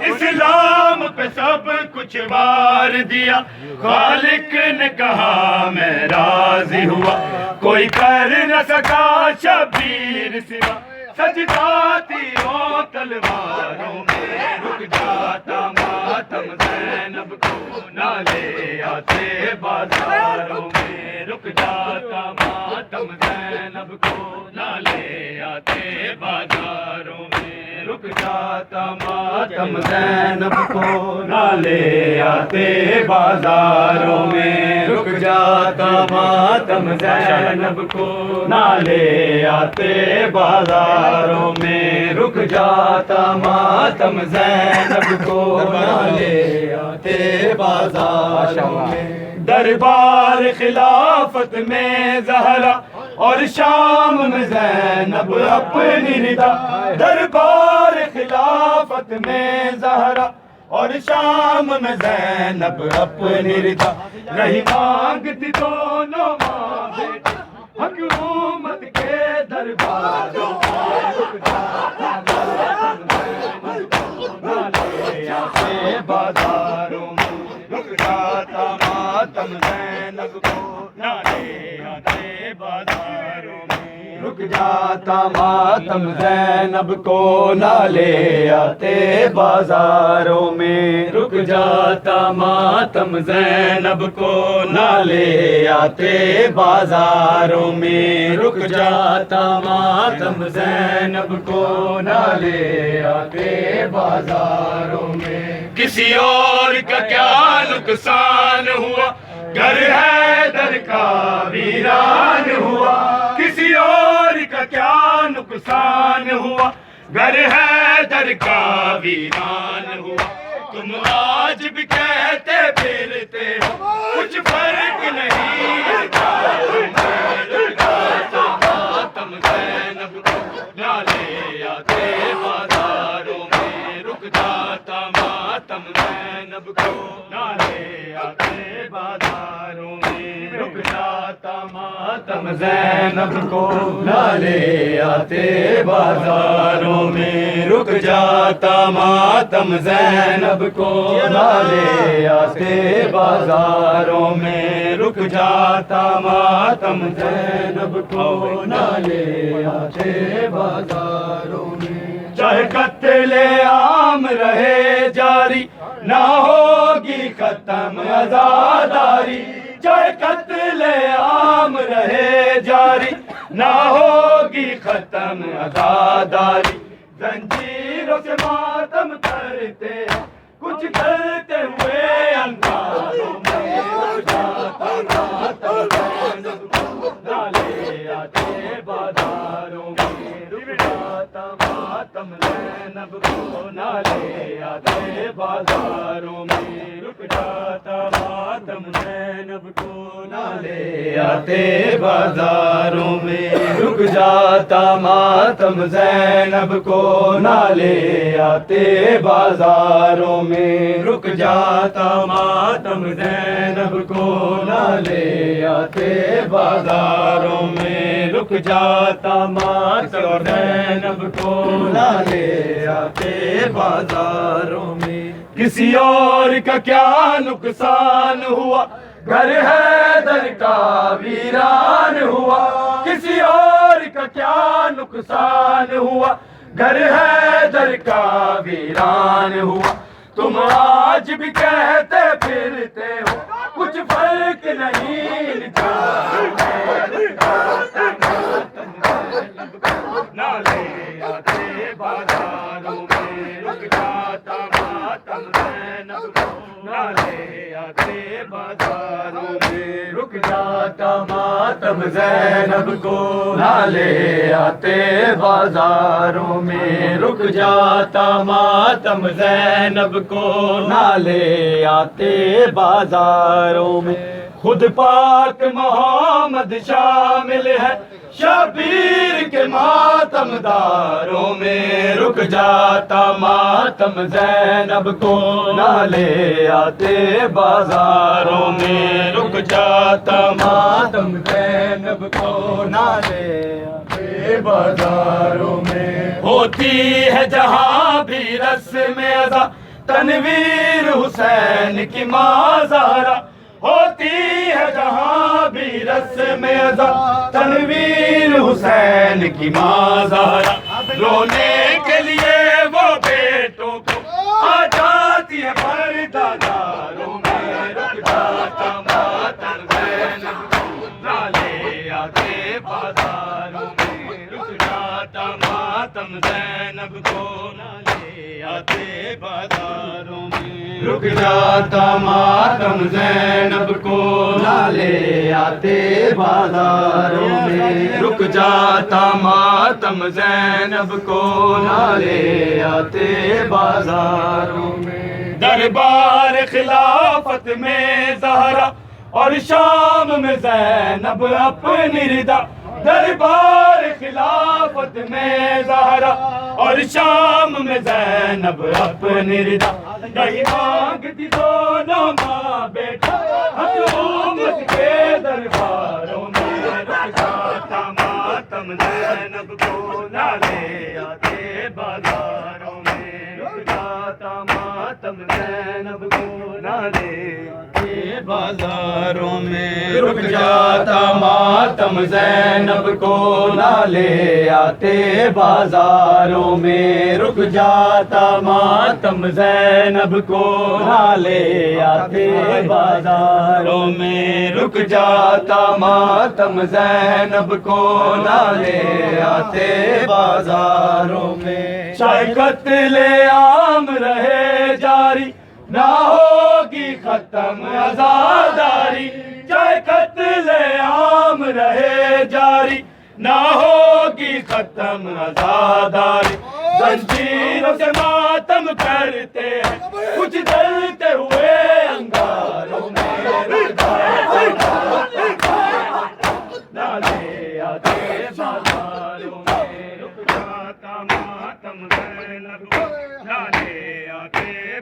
اسلام پہ سب کچھ وار دیا، خالق نے کہا میں راضی ہوا، کوئی کر نہ سکا شبیر سوا، سجدہ تیروں تلواروں میں، رک جاتا ماتم زینب کو نہ لے آتے بازاروں میں، رک جاتا ماتم زینب کو نہ لے آتے بازاروں میں، رک جاتا ماتم زینب کو نہ لے آتے بازاروں میں، رک جاتا ماتم زینب کو نہ لے آتے بازاروں میں، رک جاتا ماتم زینب کو نہ لے آتے بازاروں میں۔ دربار خلافت میں زہرا اور شام میں زینب اپنی ردا، دربار خلافت میں زہرا اور شام میں زینب اپنی ردا، رہی مانگتی دونوں ماں بیٹی حکومت کے درباروں میں، رک جاتا بازاروں میں، رک جاتا ماتم زینب کو نہ لے آتے بازاروں میں، رک جاتا ماتم زینب کو نہ لے آتے بازاروں میں، رک جاتا ماتم زینب کو نہ لے آتے بازاروں میں، رک جاتا ماتم زینب کو نہ لے آتے بازاروں میں۔ کسی اور کا کیا نقصان ہوا، گھر حیدر کا ویران ہوا، کسی اور کا کیا نقصان ہوا، گھر حیدر کا ویران ہوا، تم آج بھی کہتے پھرتے ہو کچھ فرق نہیں، ماتم زینب کو نہ لے آتے بازاروں میں، رک جاتا ماتم زینب کو نہ لے آتے بازاروں میں، رک جاتا ماتم زینب کو نہ لے آتے بازاروں میں، رک جاتا ماتم زینب کو نہ لے آتے بازاروں میں، رک جاتا ماتم زینب کو نہ لے آتے بازاروں میں۔ چاہے قتل عام رہے جاری، نہ ہوگی ختم عزاداری، چاہے قتل عام رہے جاری، نہ ہوگی ختم عزاداری، زنجیروں سے ماتم کرتے ہیں کچھ کرتے ہوئے اندھاروں میں، رک جاتا ماتم زینب کو نہ لے آتے بازاروں میں، رک جاتا ماتم زینب کو نہ لے آتے بازاروں میں، رک جاتا ماتم زینب کو نہ لے آتے بازاروں میں، رک جاتا ماتم زینب کو نہ لے آتے بازاروں میں، رک جاتا ماتم زینب کو نہ لے آتے بازاروں میں، رک جاتا ماتم زینب کو نہ لے آتے بازاروں میں۔ کسی اور کا کیا نقصان ہوا، گھر حیدر کا ویران ہوا، کسی اور کا کیا نقصان ہوا، گھر حیدر کا ویران ہوا، تم آج بھی کہتے پھرتے ہو کچھ فرق نہیں، نہ لے آتے بازاروں میں، رک جاتا ماتم زینب کو نہ لے آتے بازاروں میں، رک جاتا ماتم زینب کو نہ لے آتے بازاروں میں، رک جاتا ماتم زینب کو نہ لے آتے بازاروں میں۔ خود پاک محمد شامل ہے شبیر کے ماتم داروں میں، رک جاتا ماتم زینب کو نہ لے آتے بازاروں میں، رک جاتا ماتم زینب کو نہ لے آتے آتے بازاروں میں ہوتی ہے جہاں بھی رسم ادا تنویر حسین کی مازارہ ہوتی ہے جہاں بھی رسم ادا تنویر حسین کی مازارہ رونے کے لیے وہ بیٹوں کو آ جاتی ہے پردہ داروں میں رک جاتا ماتم زینب کو نالے آتے بازاروں میں رک جاتا ماتم زینب کو نالے آتے بازاروں میں رک جاتا ماتم زینب کو نالے آتے بازاروں میں رک جاتا ماتم زینب کو نالے آتے بازاروں میں دربار خلافت میں زہرا اور شام میں زینب اپنی ردا دربار خلافت میں زہرا اور شام میں زینب اپنی ردا کہیں مانگتی دونوں ماں بیٹا حکومت کے درباروں میں رک جاتا ماتم زینب کو نالے آتے بازاروں میں رک جاتا ماتم زینب کو نالے آتے بازاروں میں رک جاتا ماتم زینب کو نالے آتے بازاروں میں رک جاتا ماتم زینب کو نالے آتے بازاروں میں رک جاتا ماتم زینب کو نالے آتے بازاروں میں چاہے قتل عام رہے جاری نہ ہوگی ختم عزاداری چاہے قتل عام رہے جاری نہ ہوگی ختم عزاداری زنجیروں سے ماتم کرتے ہیں کچھ جلتے ہوئے انگاروں میں رک جاتا نالے آتے بازاروں میں رک جاتا ماتم زینب کو نالے آتے